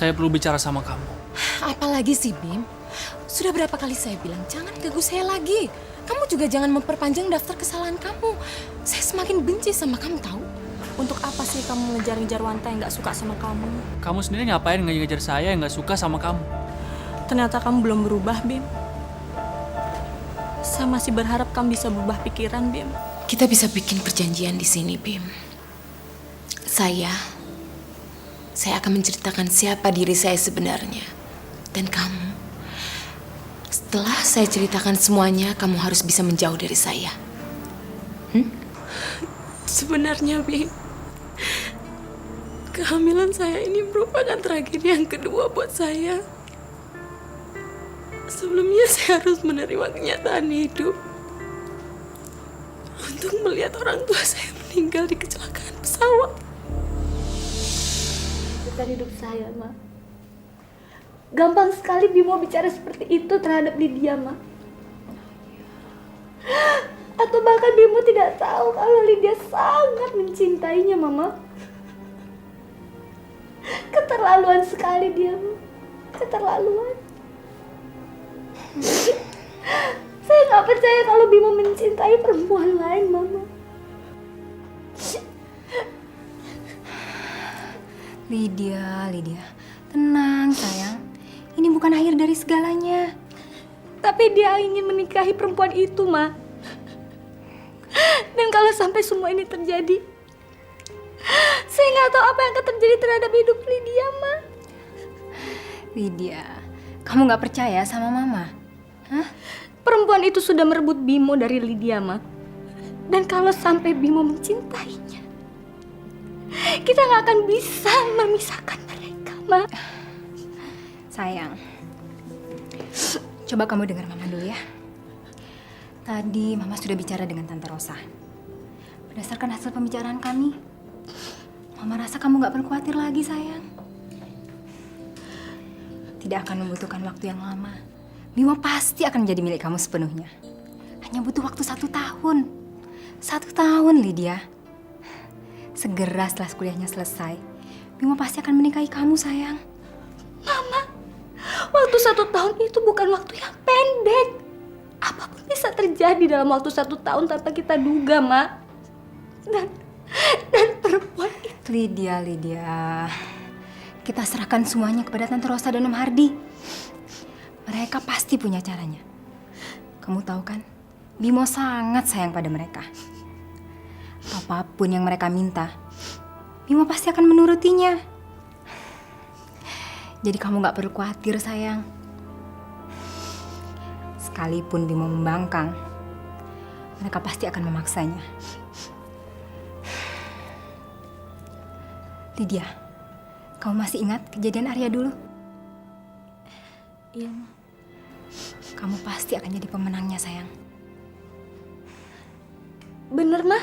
Saya perlu bicara sama kamu. Apalagi sih, Bim? Sudah berapa kali saya bilang, jangan ganggu saya lagi. Kamu juga jangan memperpanjang daftar kesalahan kamu. Saya semakin benci sama kamu, tahu? Untuk apa sih kamu ngejar-ngejar wanita yang gak suka sama kamu? Kamu sendiri ngapain ngejar saya yang gak suka sama kamu? Ternyata kamu belum berubah, Bim. Saya masih berharap kamu bisa berubah pikiran, Bim. Kita bisa bikin perjanjian di sini, Bim. Saya akan menceritakan siapa diri saya sebenarnya. Dan kamu, setelah saya ceritakan semuanya, kamu harus bisa menjauh dari saya. Sebenarnya, Bim, kehamilan saya ini merupakan tragedi yang kedua buat saya. Sebelumnya saya harus menerima kenyataan hidup untuk melihat orang tua saya meninggal di kecelakaan pesawat. Cerita hidup saya, Ma. Gampang sekali Bimo bicara seperti itu terhadap Lydia, Ma. Atau bahkan Bimo tidak tahu kalau Lydia sangat mencintainya, Mama. Keterlaluan sekali dia, Ma. Keterlaluan. Saya nggak percaya kalau Bimo mencintai perempuan lain, Mama. Lydia, tenang sayang. Ini bukan akhir dari segalanya. Tapi dia ingin menikahi perempuan itu, Ma. Dan kalau sampai semua ini terjadi, saya nggak tahu apa yang akan terjadi terhadap hidup Lydia, Ma. Lydia, kamu nggak percaya sama Mama? Hah? Perempuan itu sudah merebut Bimo dari Lydia, Ma. Dan kalau sampai Bimo mencintainya, kita nggak akan bisa memisahkan mereka, Ma. Sayang, coba kamu dengar Mama dulu ya. Tadi Mama sudah bicara dengan Tante Rosa. Berdasarkan hasil pembicaraan kami, Mama rasa kamu nggak perlu khawatir lagi, sayang. Tidak akan membutuhkan waktu yang lama. Bimo pasti akan menjadi milik kamu sepenuhnya. Hanya butuh waktu 1 tahun. 1 tahun, Lydia. Segera setelah kuliahnya selesai, Bimo pasti akan menikahi kamu, sayang. Mama, waktu 1 tahun itu bukan waktu yang pendek. Apapun bisa terjadi dalam waktu 1 tahun tanpa kita duga, Ma. Dan perempuan itu. Lydia. Kita serahkan semuanya kepada Tante Rosa dan Om Hardi. Mereka pasti punya caranya. Kamu tahu kan, Bimo sangat sayang pada mereka. Apapun yang mereka minta, Bimo pasti akan menurutinya. Jadi kamu gak perlu khawatir, sayang. Sekalipun Bimo membangkang, mereka pasti akan memaksanya. Lydia, kamu masih ingat kejadian Arya dulu? Iya, Ma. Kamu pasti akan jadi pemenangnya, sayang. Bener, Ma?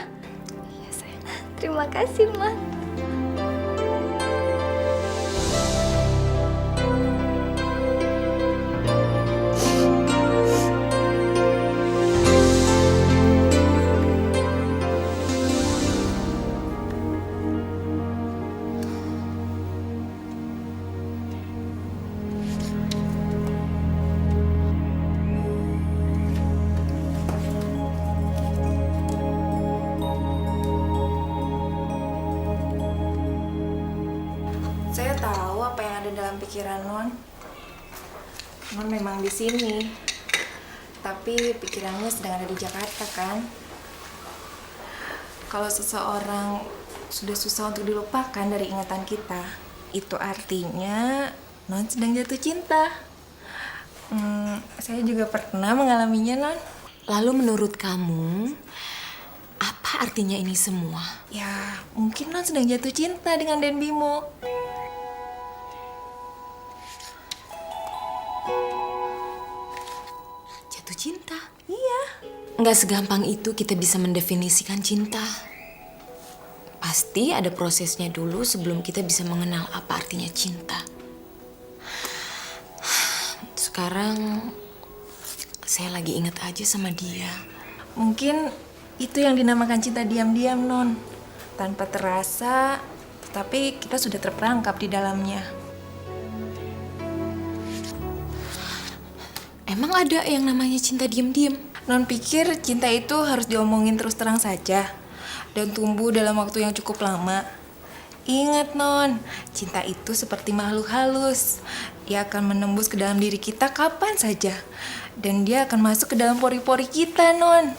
Iya, sayang. Terima kasih, Ma. Saya tahu apa yang ada dalam pikiran Non. Non memang di sini, tapi pikirannya sedang ada di Jakarta, kan? Kalau seseorang sudah susah untuk dilupakan dari ingatan kita, itu artinya Non sedang jatuh cinta. Saya juga pernah mengalaminya, Non. Lalu menurut kamu, apa artinya ini semua? Ya, mungkin Non sedang jatuh cinta dengan Den Bimo. Jatuh cinta? Iya. Nggak segampang itu kita bisa mendefinisikan cinta. Pasti ada prosesnya dulu sebelum kita bisa mengenal apa artinya cinta. Sekarang saya lagi ingat aja sama dia. Mungkin itu yang dinamakan cinta diam-diam, Non. Tanpa terasa, tetapi kita sudah terperangkap di dalamnya. Emang ada yang namanya cinta diem-diem? Non pikir cinta itu harus diomongin terus terang saja dan tumbuh dalam waktu yang cukup lama. Ingat Non, cinta itu seperti makhluk halus. Dia akan menembus ke dalam diri kita kapan saja. Dan dia akan masuk ke dalam pori-pori kita, Non.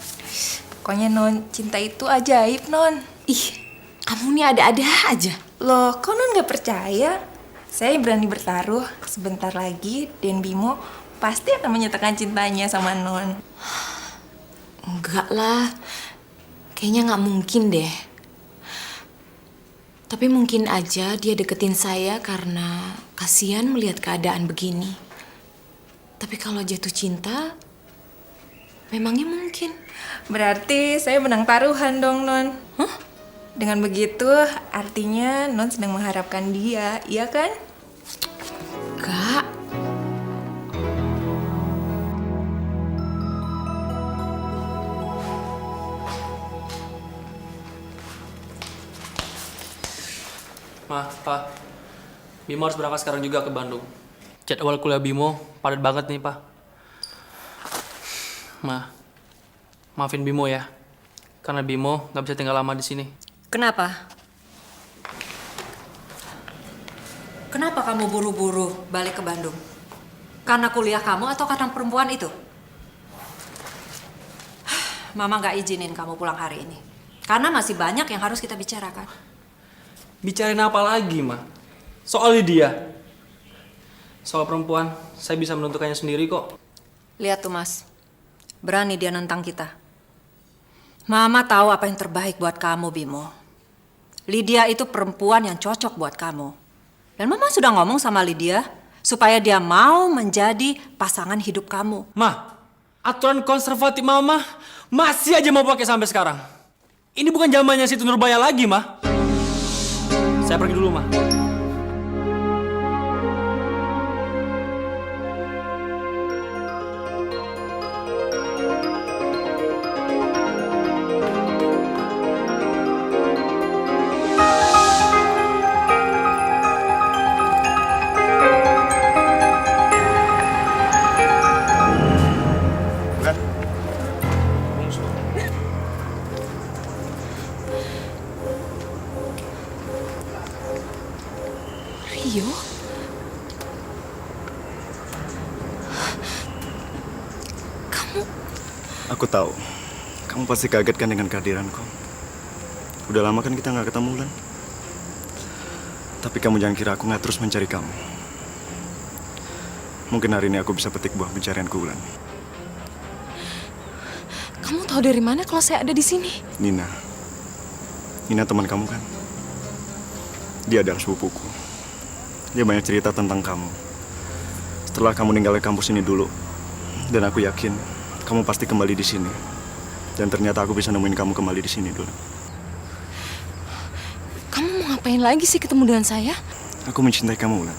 Pokoknya Non, cinta itu ajaib, Non. Ih, kamu nih ada-ada aja. Loh, kok Non gak percaya? Saya berani bertaruh, sebentar lagi Den Bimo pasti akan menyatakan cintanya sama Non. Enggak lah, kayaknya nggak mungkin deh. Tapi mungkin aja dia deketin saya karena kasihan melihat keadaan begini. Tapi kalau jatuh cinta, memangnya mungkin. Berarti saya menang taruhan dong, Non. Hah? Dengan begitu, artinya Non sedang mengharapkan dia, iya kan? Enggak. Ma, Pa, Bimo harus berangkat sekarang juga ke Bandung. Jadwal kuliah Bimo padat banget nih, Pa. Ma, maafin Bimo ya. Karena Bimo nggak bisa tinggal lama di sini. Kenapa? Kenapa kamu buru-buru balik ke Bandung? Karena kuliah kamu atau karena perempuan itu? Mama nggak izinin kamu pulang hari ini. Karena masih banyak yang harus kita bicarakan. Bicarain apa lagi, Ma? Soal Lydia. Soal perempuan, saya bisa menentukannya sendiri kok. Lihat tuh, Mas. Berani dia nentang kita. Mama tahu apa yang terbaik buat kamu, Bimo. Lydia itu perempuan yang cocok buat kamu. Dan Mama sudah ngomong sama Lydia supaya dia mau menjadi pasangan hidup kamu. Ma, aturan konservatif Mama masih aja mau pakai sampai sekarang. Ini bukan zamannya Siti Nurbaya lagi, Ma. Saya pergi dulu, Ma. Rio? Aku tahu, kamu pasti kaget kan dengan kehadiranku. Udah lama kan kita nggak ketemu, Lan. Tapi kamu jangan kira aku nggak terus mencari kamu. Mungkin hari ini aku bisa petik buah pencarianku, Lan. Kamu tahu dari mana kalau saya ada di sini? Nina. Nina teman kamu kan? Dia adalah sepupuku. Dia banyak cerita tentang kamu. Setelah kamu ninggalin kampus ini dulu, dan aku yakin kamu pasti kembali di sini. Dan ternyata aku bisa nemuin kamu kembali di sini dulu. Kamu mau ngapain lagi sih ketemu dengan saya? Aku mencintai kamu, Lan.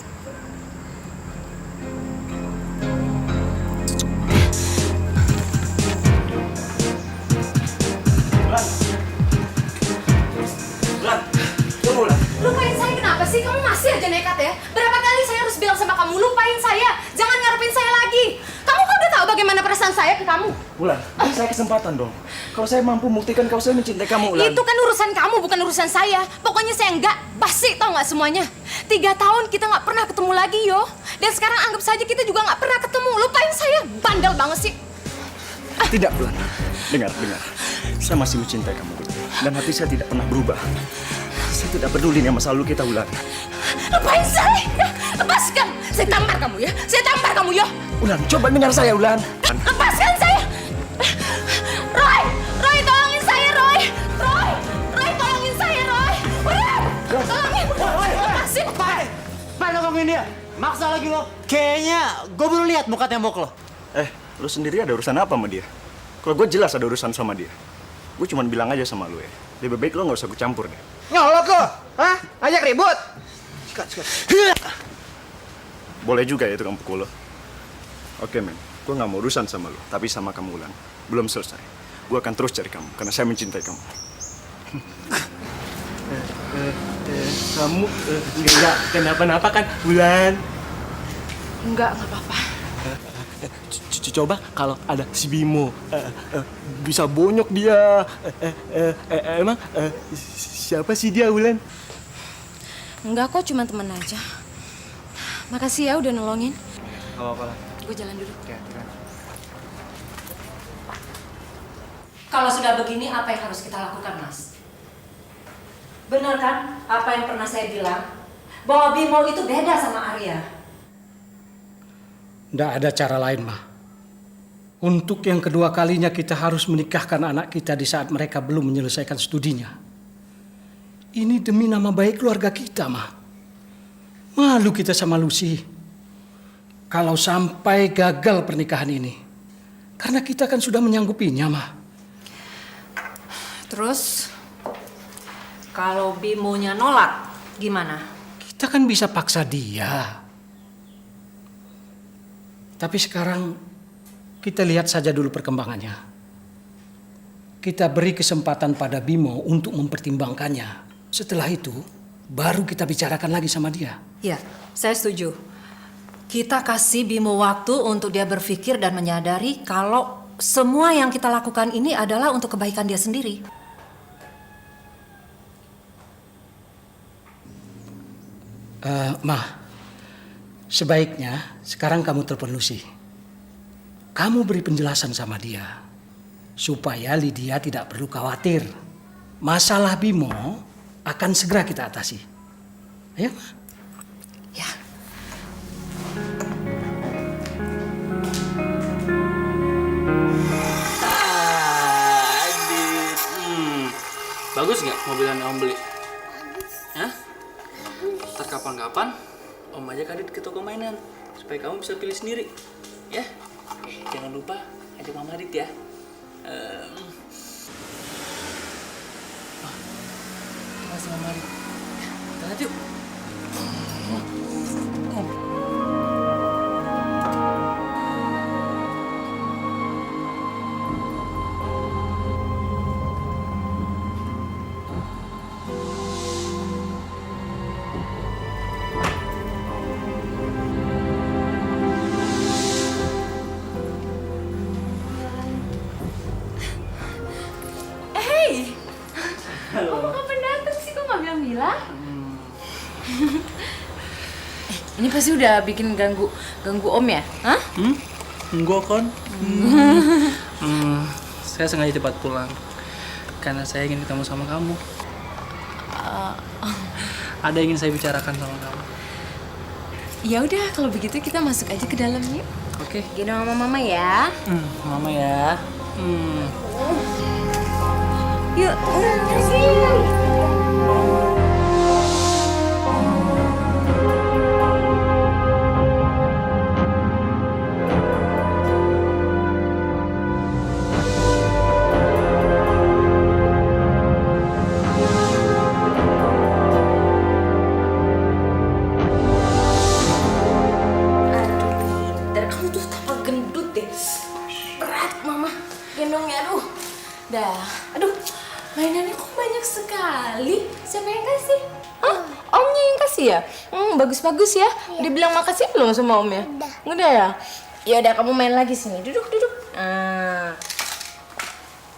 Lupain saya kenapa sih? Kamu masih aja nekat ya? Berapa kali saya harus bilang sama kamu, lupain saya. Jangan ngarepin saya lagi. Kamu kan udah tahu bagaimana perasaan saya ke kamu. Ulan, beri saya kesempatan dong. Kalau saya mampu membuktikan kalau saya mencintai kamu, Ulan. Itu kan urusan kamu, bukan urusan saya. Pokoknya saya enggak basi, tau nggak semuanya. 3 tahun kita nggak pernah ketemu lagi, yo. Dan sekarang anggap saja kita juga nggak pernah ketemu. Lupain saya, bandel banget sih. Tidak, Ulan. Dengar. Saya masih mencintai kamu, Ulan. Dan hati saya tidak pernah berubah. Saya tidak peduli dengan masa lalu kita, Ulan. Lupain saya, lepaskan. Saya tampar kamu ya, saya tampar kamu, yo. Ulan, coba dengar saya, Ulan. Lepaskan saya. Roy, tolongin saya, Roy, tolongin saya, Roy. Tolongin. Lepasin. Mana ngomongin dia? Maksa lagi lo. Kayaknya gue baru lihat muka tembok lo. Lu sendiri ada urusan apa sama dia? Kalau gue jelas ada urusan sama dia. Gue cuma bilang aja sama lu ya. Lebih baik lo nggak usah gue campur deh. Nyolot lo. Hah? Ajak ribut. Sikat. Boleh juga ya tukang pukul lo. Oke, men. Gue nggak mau urusan sama lo. Tapi sama kamu, Ulan. Belum selesai. Gue akan terus cari kamu. Karena saya mencintai kamu. Kamu enggak kenapa-napa kan, Bulan? Enggak apa-apa. Coba kalau ada si Bimo, bisa bonyok dia. Emang siapa sih dia, Wulan? Enggak kok, cuma teman aja. Makasih ya udah nolongin. Gak apa-apa lah. Gue jalan dulu. Kalau sudah begini, apa yang harus kita lakukan, Mas? Benar kan apa yang pernah saya bilang? Bahwa Bimo itu beda sama Arya. Nggak ada cara lain, Ma. Untuk yang kedua kalinya kita harus menikahkan anak kita di saat mereka belum menyelesaikan studinya. Ini demi nama baik keluarga kita, Ma. Malu kita sama Lucy kalau sampai gagal pernikahan ini. Karena kita kan sudah menyanggupinya, Ma. Terus, kalau Bimonya nolak, gimana? Kita kan bisa paksa dia. Tapi sekarang kita lihat saja dulu perkembangannya. Kita beri kesempatan pada Bimo untuk mempertimbangkannya. Setelah itu, baru kita bicarakan lagi sama dia. Ya, saya setuju. Kita kasih Bimo waktu untuk dia berpikir dan menyadari kalau semua yang kita lakukan ini adalah untuk kebaikan dia sendiri. Ma, sebaiknya sekarang kamu telepon Lucy. Kamu beri penjelasan sama dia. Supaya Lydia tidak perlu khawatir. Masalah Bimo akan segera kita atasi. Ayo, Ma. Ya. Adit. Bagus nggak mobilan yang Om beli? Hah? Ntar kapan-kapan Om ajak Adit ke toko mainan supaya kamu bisa pilih sendiri, ya. Jangan lupa ajak Mama Adit ya. Makasih Mama Adit. Kita lihat yuk. Kamu kapan datang sih? Kok nggak bilang-bilang? Ini pasti udah bikin ganggu Om ya? Hah? Enggak kan? Saya sengaja cepat pulang karena saya ingin ketemu sama kamu. Ada yang ingin saya bicarakan sama kamu. Ya udah, kalau begitu kita masuk aja ke dalam yuk. Oke. Gendong sama Mama ya. Mama ya. Yuk. Dari kamu tuh tambah gendut deh. Berat Mama gendongnya, aduh. Dah, aduh. Mainannya kok banyak sekali. Siapa yang kasih? Hah? Omnya yang kasih ya? Bagus-bagus ya. Udah bilang makasih belum sama Om ya? Udah ya? Ya udah, kamu main lagi sini. Duduk.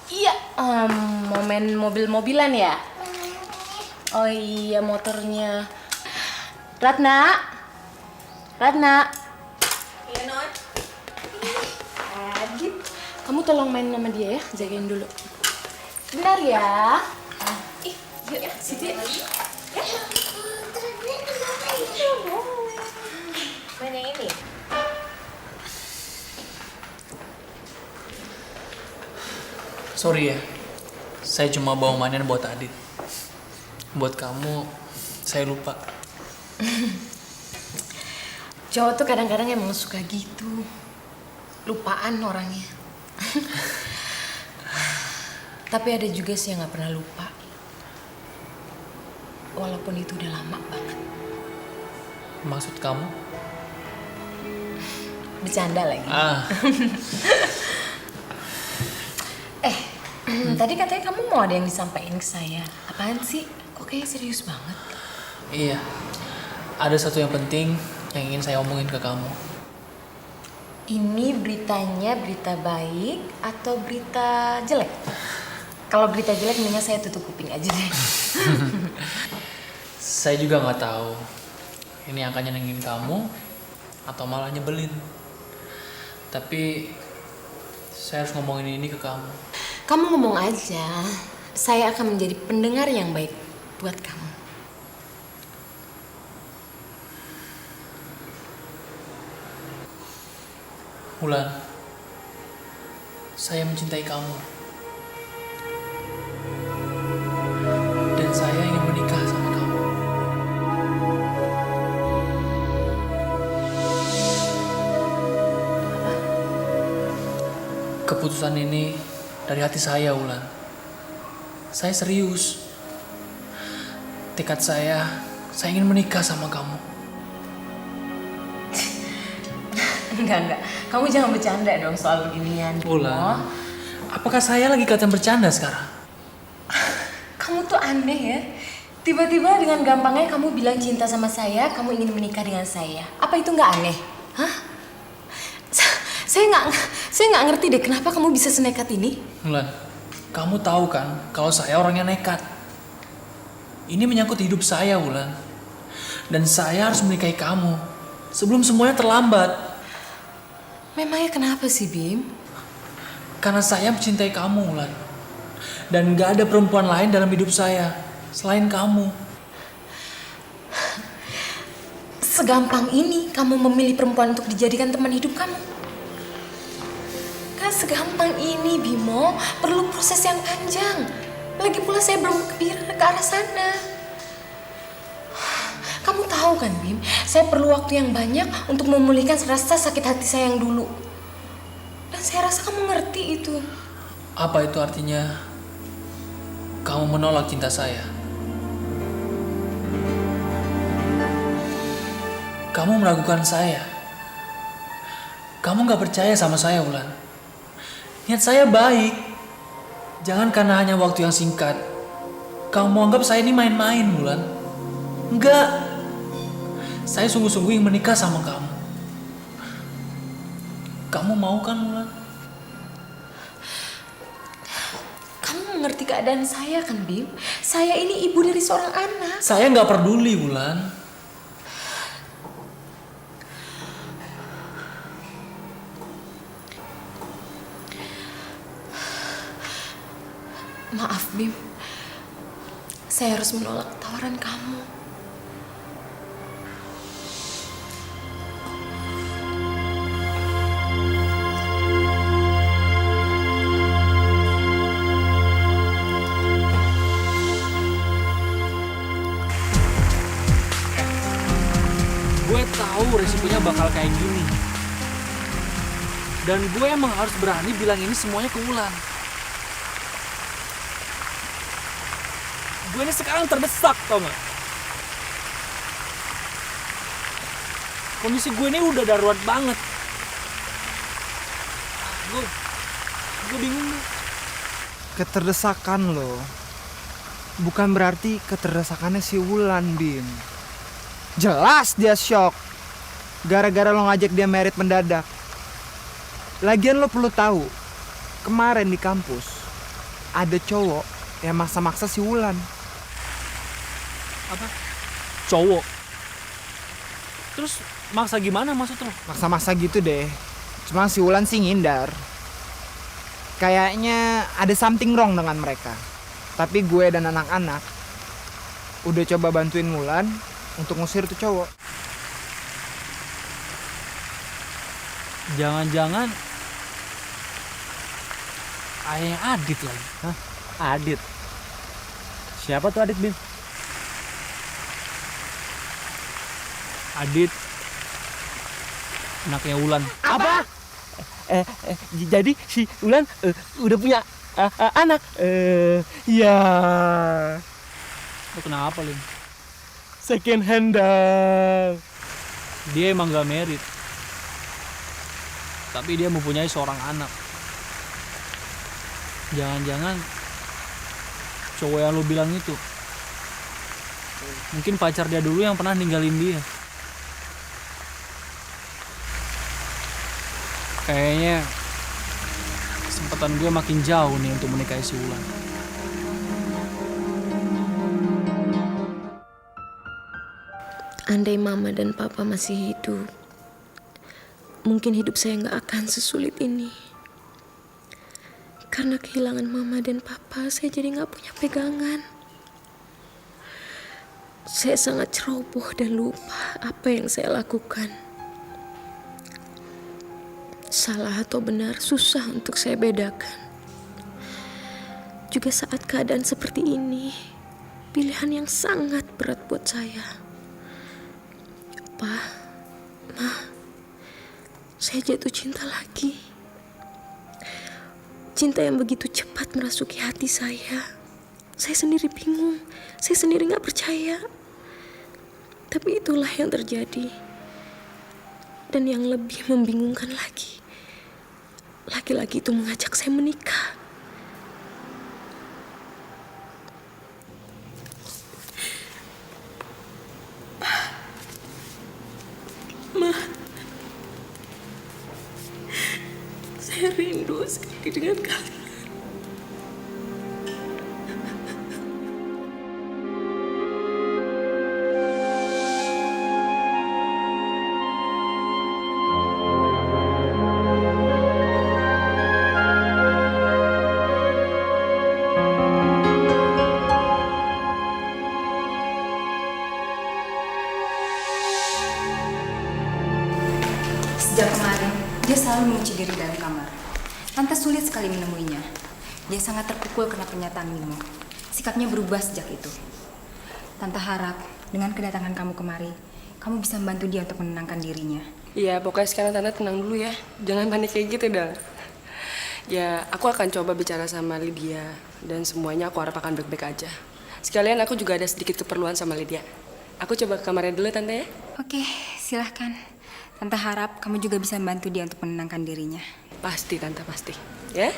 Iya, mau main mobil-mobilan ya? Oh iya, motornya. Ratna. Iya, Non. Adit, kamu tolong main sama dia ya, jagain dulu. Bentar ya. Yuk ya, situ ya. Main yang ini. Sorry ya, saya cuma bawa mainan buat Adit. Buat kamu, saya lupa. Cowok tuh kadang-kadang emang suka gitu. Lupaan orangnya. Tapi ada juga sih yang gak pernah lupa. Walaupun itu udah lama banget. Maksud kamu? Bercanda lagi. Tadi katanya kamu mau ada yang disampaikan ke saya. Apaan sih? Kok kayaknya serius banget? Iya, ada satu yang penting yang ingin saya omongin ke kamu. Ini beritanya berita baik atau berita jelek? Kalau berita jelek mendingan saya tutup kuping aja deh. Saya juga nggak tahu. Ini akan nyenengin kamu atau malah nyebelin. Tapi saya harus ngomongin ini ke kamu. Kamu ngomong aja. Saya akan menjadi pendengar yang baik buat kamu. Wulan, saya mencintai kamu. Dan saya ingin menikah sama kamu. Keputusan ini dari hati saya, Wulan. Saya serius. Tekad saya ingin menikah sama kamu. Enggak. Kamu jangan bercanda dong soal beginian. Wulan, apakah saya lagi kelihatan bercanda sekarang? Kamu tuh aneh ya. Tiba-tiba dengan gampangnya kamu bilang cinta sama saya, kamu ingin menikah dengan saya. Apa itu nggak aneh? Hah? Saya nggak ngerti deh kenapa kamu bisa senekat ini. Wulan, kamu tahu kan kalau saya orangnya nekat. Ini menyangkut hidup saya, Wulan. Dan saya harus menikahi kamu sebelum semuanya terlambat. Memangnya kenapa sih, Bim? Karena saya mencintai kamu, Wulan. Dan gak ada perempuan lain dalam hidup saya selain kamu. Segampang ini kamu memilih perempuan untuk dijadikan teman hidup kamu? Gak segampang ini, Bimo. Perlu proses yang panjang. Lagi pula saya belum kepikiran ke arah sana. Kamu tahu kan, Bim, saya perlu waktu yang banyak untuk memulihkan rasa sakit hati saya yang dulu. Dan saya rasa kamu ngerti itu. Apa itu artinya kamu menolak cinta saya? Kamu meragukan saya. Kamu gak percaya sama saya, Wulan. Niat saya baik. Jangan karena hanya waktu yang singkat kamu anggap saya ini main-main, Wulan. Enggak. Saya sungguh-sungguh ingin menikah sama kamu. Kamu mau kan, Wulan? Kamu mengerti keadaan saya kan, Bim? Saya ini ibu dari seorang anak. Saya nggak peduli, Wulan. Maaf, Bim. Saya harus menolak tawaran kamu. Gue tahu resikonya bakal kayak gini. Dan gue emang harus berani bilang ini semuanya ke Wulan. Gue ini sekarang terdesak, tau gak? Kondisi gue ini udah darurat banget. Gue bingung nih. Keterdesakan lo bukan berarti keterdesakannya si Wulan, Bim. Jelas dia shock gara-gara lo ngajak dia merit mendadak. Lagian lo perlu tahu, kemarin di kampus ada cowok yang maksa-maksa si Wulan. Apa? Cowok? Terus maksa gimana maksud lo? Maksa-maksa gitu deh. Cuma si Wulan sih ngindar. Kayaknya ada something wrong dengan mereka. Tapi gue dan anak-anak udah coba bantuin Wulan untuk ngusir tuh cowok. Jangan-jangan ayah Adit lagi. Hah? Adit? Siapa tuh Adit, Bim? Adit, anaknya Wulan. Apa? Jadi si Wulan udah punya anak? Ya. Lo kenapa, Lim? Second hand dong. Dia emang gak merit. Tapi dia mempunyai seorang anak. Jangan-jangan cowok yang lo bilang itu mungkin pacar dia dulu yang pernah ninggalin dia. Kayaknya kesempatan gue makin jauh nih untuk menikahi si Wulan. Andai mama dan papa masih hidup, mungkin hidup saya nggak akan sesulit ini. Karena kehilangan mama dan papa, saya jadi nggak punya pegangan. Saya sangat ceroboh dan lupa apa yang saya lakukan. Salah atau benar susah untuk saya bedakan. Juga saat keadaan seperti ini, pilihan yang sangat berat buat saya. Pa, Ma, saya jatuh cinta lagi. Cinta yang begitu cepat merasuki hati saya. Saya sendiri bingung, saya sendiri gak percaya. Tapi itulah yang terjadi. Dan yang lebih membingungkan lagi, laki-laki itu mengajak saya menikah. Ma, saya rindu sekali dengan kalian. Sejak kemarin, dia selalu mengunci diri dalam kamar. Tante sulit sekali menemuinya. Dia sangat terpukul karena pernyataan Bimo. Sikapnya berubah sejak itu. Tante harap dengan kedatangan kamu kemari, kamu bisa membantu dia untuk menenangkan dirinya. Iya, pokoknya sekarang Tante tenang dulu ya. Jangan panik kayak gitu dong. Ya, aku akan coba bicara sama Lydia. Dan semuanya aku harap akan baik-baik aja. Sekalian aku juga ada sedikit keperluan sama Lydia. Aku coba ke kamarnya dulu, Tante ya. Oke, silahkan. Tante harap kamu juga bisa membantu dia untuk menenangkan dirinya. Pasti, Tante, pasti. Ya?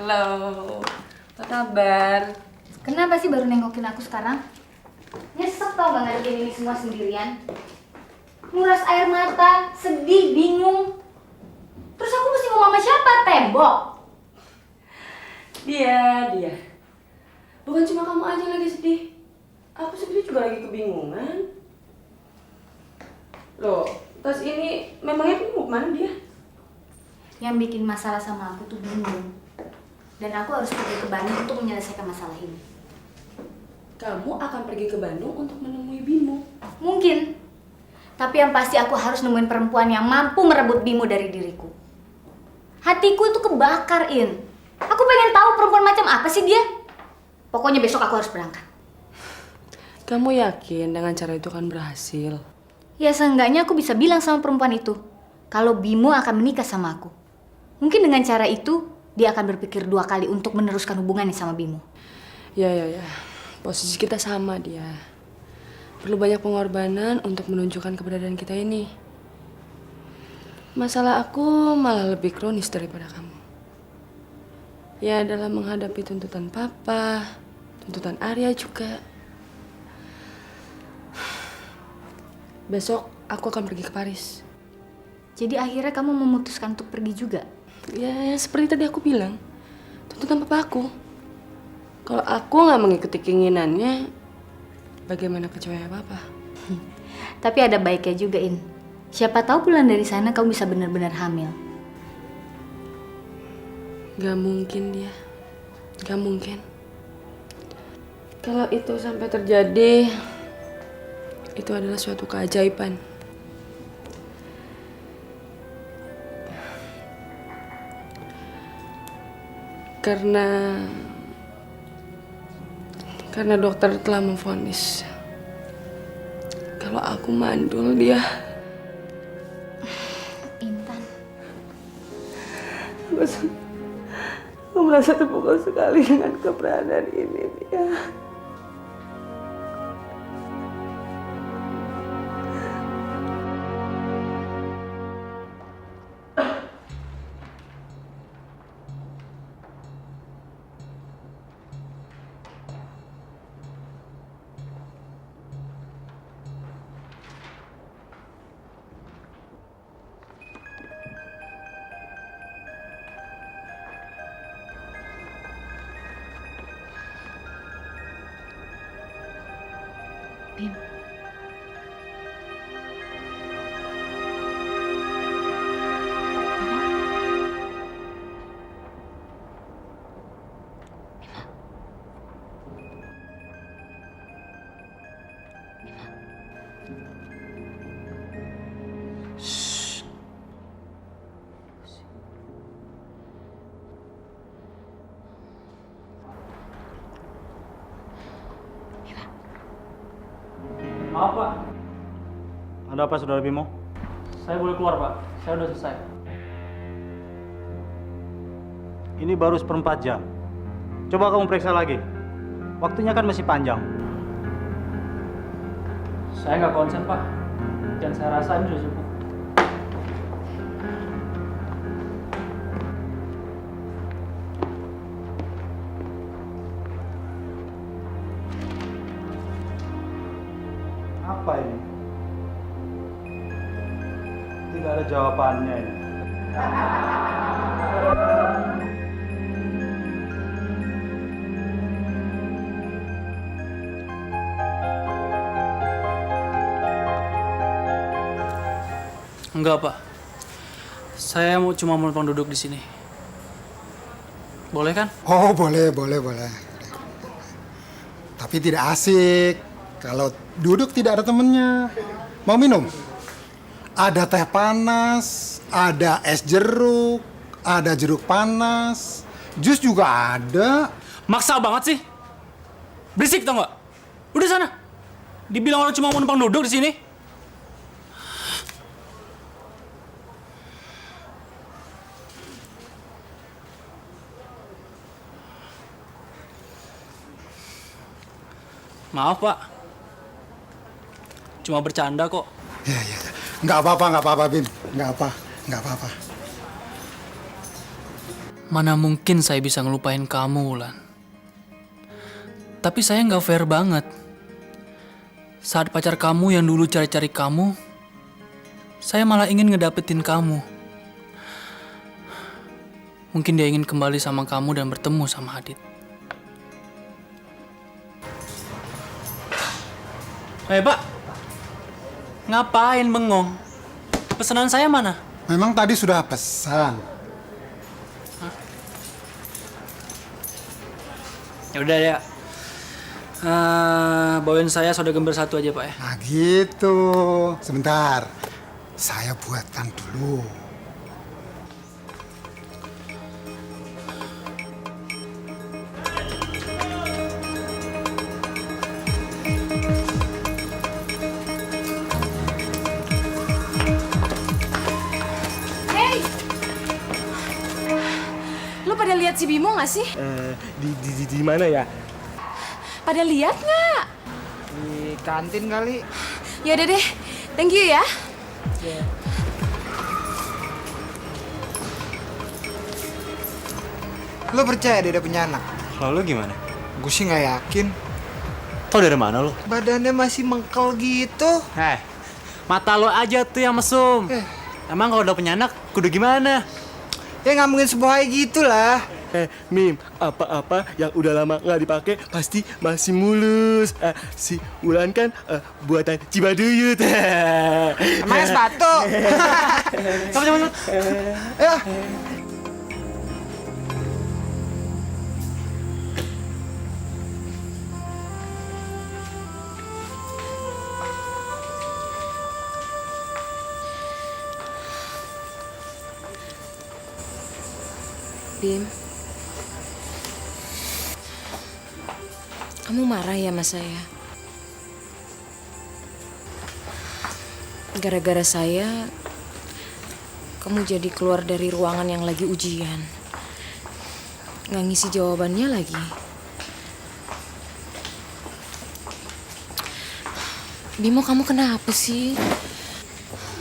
Halo, apa kabar? Kenapa sih baru nengokin aku sekarang? Nyesek tau gak ngadepin ini semua sendirian? Nguras air mata, sedih, bingung. Terus aku mesti ngomong sama siapa? Tembok? Dia. Bukan cuma kamu aja lagi sedih. Aku sendiri juga lagi kebingungan. Loh, tas ini memangnya kamu mau kemana dia? Yang bikin masalah sama aku tuh bingung. Dan aku harus pergi ke Bandung untuk menyelesaikan masalah ini. Kamu akan pergi ke Bandung untuk menemui Bimo? Mungkin. Tapi yang pasti aku harus nemuin perempuan yang mampu merebut Bimo dari diriku. Hatiku itu kebakar, In. Aku pengen tahu perempuan macam apa sih dia. Pokoknya besok aku harus berangkat. Kamu yakin dengan cara itu akan berhasil? Ya seenggaknya aku bisa bilang sama perempuan itu kalau Bimo akan menikah sama aku. Mungkin dengan cara itu dia akan berpikir 2 kali untuk meneruskan hubungannya sama Bimo. Ya. Posisi kita sama dia. Perlu banyak pengorbanan untuk menunjukkan keberadaan kita ini. Masalah aku malah lebih kronis daripada kamu. Ya dalam menghadapi tuntutan papa, tuntutan Arya juga. Besok aku akan pergi ke Paris. Jadi akhirnya kamu memutuskan untuk pergi juga? Ya seperti tadi aku bilang, tuntutan papa aku. Kalau aku nggak mengikuti keinginannya, bagaimana kecewanya papa? Tapi ada baiknya juga, In. Siapa tahu pulang dari sana kamu bisa benar-benar hamil. Gak mungkin dia, gak mungkin. Kalau itu sampai terjadi, itu adalah suatu keajaiban. Karena dokter telah memvonis kalau aku mandul dia. Intan. Aku merasa terpukul sekali dengan keberadaan ini, Tia. Bim. Maaf Pak, Ada apa, Saudara Bimo? saya boleh keluar Pak. Saya udah selesai. Ini baru 1/4 jam. Coba kamu periksa lagi. Waktunya kan masih panjang. Saya nggak konsen Pak. Dan saya rasa ini sudah cukup. Apa ini? Tidak ada jawabannya ini. Enggak Pak. Saya cuma mau numpang duduk di sini. Boleh kan? Oh, boleh. Tapi tidak asik kalau duduk tidak ada temennya. Mau minum? Ada teh panas, ada es jeruk, ada jeruk panas, jus juga ada. Maksa banget sih. Berisik tau nggak? Udah sana. Dibilang orang cuma mau numpang duduk di sini. Maaf Pak. Cuma bercanda kok. Ya. Nggak apa-apa, Bim. Nggak apa-apa. Mana mungkin saya bisa ngelupain kamu, Wulan. Tapi saya nggak fair banget. Saat pacar kamu yang dulu cari-cari kamu, saya malah ingin ngedapetin kamu. Mungkin dia ingin kembali sama kamu dan bertemu sama Adit. Pak, ngapain bengong? Pesanan saya mana? Memang tadi sudah pesan. Ya udah ya. Bawain saya soda gember 1 aja Pak ya. Nah gitu. Sebentar. Saya buatkan dulu. Pada lihat si Bimo nggak sih? Di mana ya? Pada lihat nggak? Di kantin kali. Ya udah deh, thank you ya. Lo percaya dia punya anak? Kalau lu gimana? Gue sih nggak yakin. Tau dari mana lu? Badannya masih mengkel gitu. Mata lo aja tuh yang mesum. Emang kalau udah punya anak, kudu gimana? Ya nggak mungkin semua gitu lah. Mim, apa-apa yang udah lama nggak dipakai pasti masih mulus. Si Wulan kan buatan Cibaduyut. Emangnya sepatu? Sama. Ya. Bim, kamu marah ya sama saya? Gara-gara saya, kamu jadi keluar dari ruangan yang lagi ujian. nggak ngisi jawabannya lagi. Bimo, kamu kenapa sih?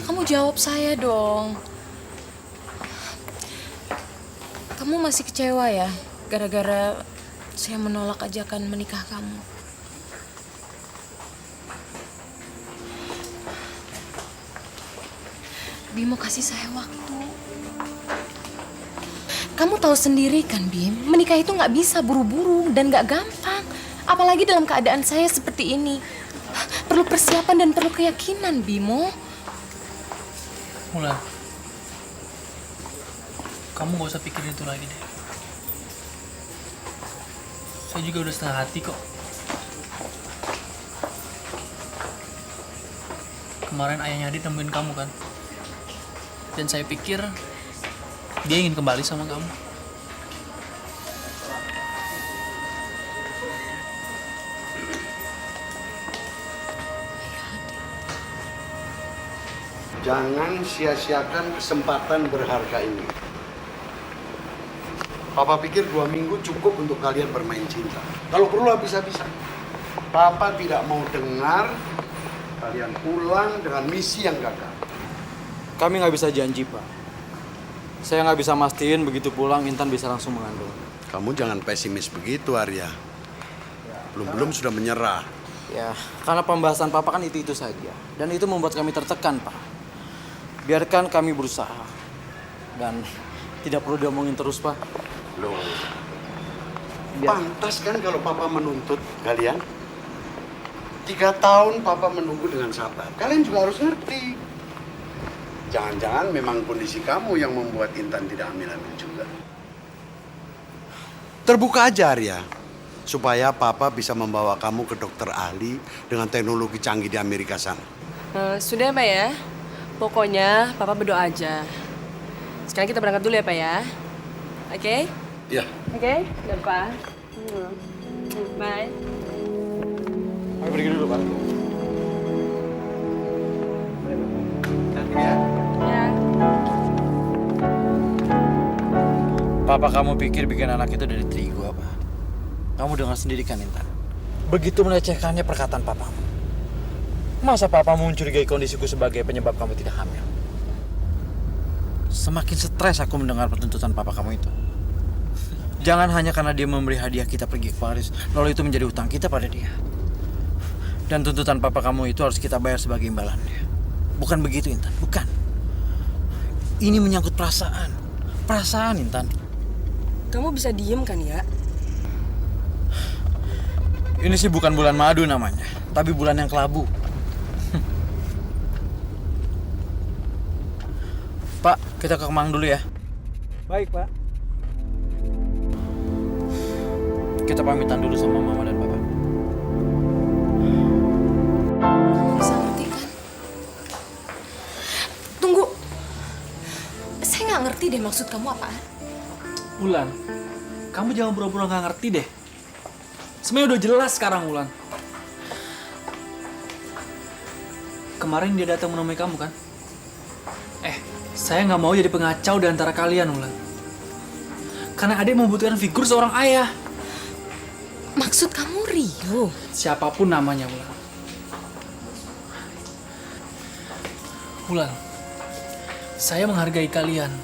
Kamu jawab saya dong. Kamu masih kecewa ya? Gara-gara saya menolak ajakan menikah kamu. Bimo, kasih saya waktu. Kamu tahu sendiri kan, Bim, menikah itu nggak bisa buru-buru dan nggak gampang. Apalagi dalam keadaan saya seperti ini. Perlu persiapan dan perlu keyakinan, Bimo. Mulan, kamu gak usah pikirin itu lagi deh. Saya juga udah setengah hati kok. Kemarin ayahnya Adit nemuin kamu kan. Dan saya pikir dia ingin kembali sama kamu. Jangan sia-siakan kesempatan berharga ini. Papa pikir 2 minggu cukup untuk kalian bermain cinta. Kalau perlu habis-habisan. Papa tidak mau dengar kalian pulang dengan misi yang gagal. Kami nggak bisa janji, Pak. Saya nggak bisa mastiin begitu pulang Intan bisa langsung mengandung. Kamu jangan pesimis begitu, Arya. Belum-belum sudah menyerah. Ya, karena pembahasan Papa kan itu saja. Dan itu membuat kami tertekan, Pak. Biarkan kami berusaha. Dan tidak perlu diomongin terus, Pak. Loh, pantas kan kalau Papa menuntut kalian? 3 tahun Papa menunggu dengan sabar. Kalian juga harus ngerti. Jangan-jangan memang kondisi kamu yang membuat Intan tidak hamil-hamil juga. Terbuka aja, Arya. Supaya Papa bisa membawa kamu ke dokter ahli dengan teknologi canggih di Amerika sana. Sudah Pak ya. Pokoknya Papa berdoa aja. Sekarang kita berangkat dulu ya Pak ya. Oke? Ya. Oke, udah Pak. Bye. Kami pergi dulu, Pak. Nanti ya. Ya. Papa kamu pikir bikin anak itu dari terigu apa? Kamu dengar sendiri kan, Intan? Begitu melecehkannya perkataan papamu. Masa papamu mencurigai kondisiku sebagai penyebab kamu tidak hamil? Semakin stres aku mendengar pertuntutan papa kamu itu. Jangan hanya karena dia memberi hadiah kita pergi ke Paris, lalu itu menjadi hutang kita pada dia. Dan tuntutan papa kamu itu harus kita bayar sebagai imbalannya. Bukan begitu, Intan, bukan. Ini menyangkut perasaan. Perasaan, Intan. Kamu bisa diem kan ya? Ini sih bukan bulan madu namanya, tapi bulan yang kelabu. Pak, kita ke Kemang dulu ya. Baik, Pak. Kita pamitan dulu sama Mama dan Papa. Bisa ngerti kan? Tunggu. Saya nggak ngerti deh maksud kamu apaan. Mulan, kamu jangan pura-pura nggak ngerti deh. Semuanya udah jelas sekarang, Mulan. Kemarin dia datang menemui kamu kan? Saya nggak mau jadi pengacau di antara kalian, Mulan. Karena adik membutuhkan figur seorang ayah. Maksud kamu Rio? Siapapun namanya, Mulan. Mulan, saya menghargai kalian.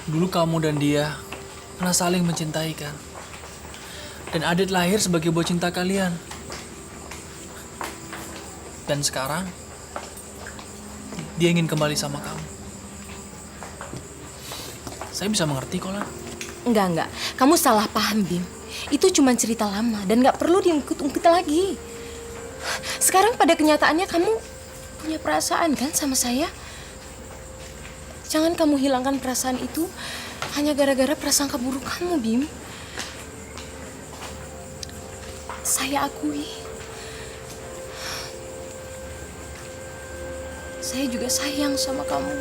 Dulu kamu dan dia pernah saling mencintai kan? Dan Adit lahir sebagai buah cinta kalian. Dan sekarang dia ingin kembali sama kamu. Saya bisa mengerti kok, Lan. Enggak. Kamu salah paham, Bim. Itu cuma cerita lama dan nggak perlu diungkit-ungkit lagi. Sekarang pada kenyataannya kamu punya perasaan kan sama saya? Jangan kamu hilangkan perasaan itu hanya gara-gara prasangka buruk kamu, Bim. Saya akui. Saya juga sayang sama kamu.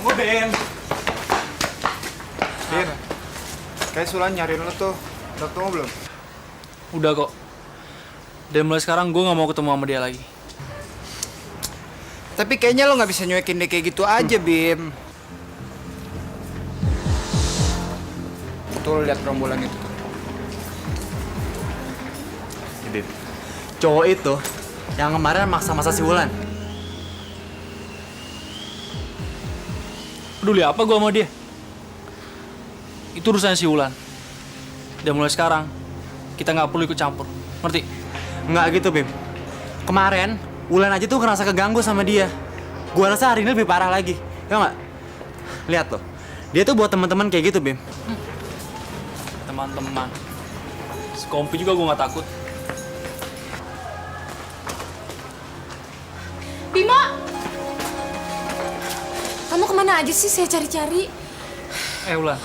Tunggu, Ben. Ben, kayak Sulan nyariin lo tuh. Udah ketemu belum? Udah kok. Dan mulai sekarang gue gak mau ketemu sama dia lagi. Tapi kayaknya lo nggak bisa nyuekin dia kayak gitu aja, Bim. Tuh, lihat rombolan itu tuh. Bim, cowok itu yang kemarin maksa-maksa si Wulan. Peduli apa gue sama dia? Itu urusannya si Wulan. Dan mulai sekarang, kita nggak perlu ikut campur. Ngerti? Nggak gitu, Bim. Kemarin, Wulan aja tuh ngerasa keganggu sama dia. Gua rasa hari ini lebih parah lagi. Ya nggak? Lihat loh. Dia tuh buat teman-teman kayak gitu, Bim. Teman-teman. Sekompi juga gue nggak takut. Bimo! Kamu kemana aja sih? Saya cari-cari. Wulan,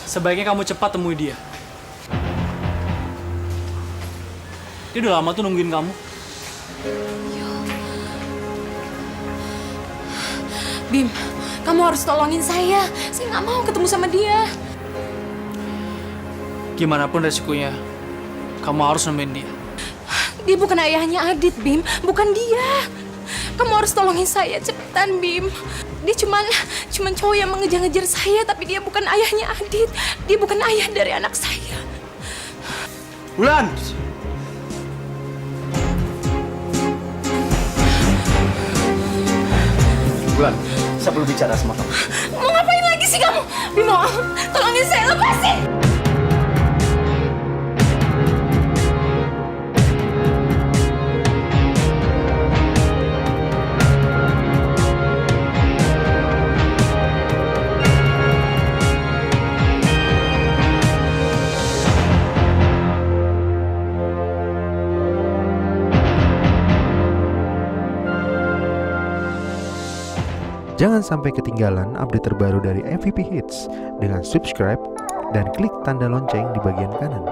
sebaiknya kamu cepat temui dia. Dia udah lama tuh nungguin kamu. Bim, kamu harus tolongin saya. Saya nggak mau ketemu sama dia. Gimana pun resikonya, kamu harus nemuin dia. Dia bukan ayahnya Adit, Bim. Bukan dia. Kamu harus tolongin saya, cepetan, Bim. Dia cuman cowok yang mengejar-ngejar saya, tapi dia bukan ayahnya Adit. Dia bukan ayah dari anak saya. Wulan! Wulan, saya perlu bicara sama kamu. Mau ngapain lagi sih kamu? Bimo, tolongin saya, lepasin! Jangan sampai ketinggalan update terbaru dari MVP Hits dengan subscribe dan klik tanda lonceng di bagian kanan.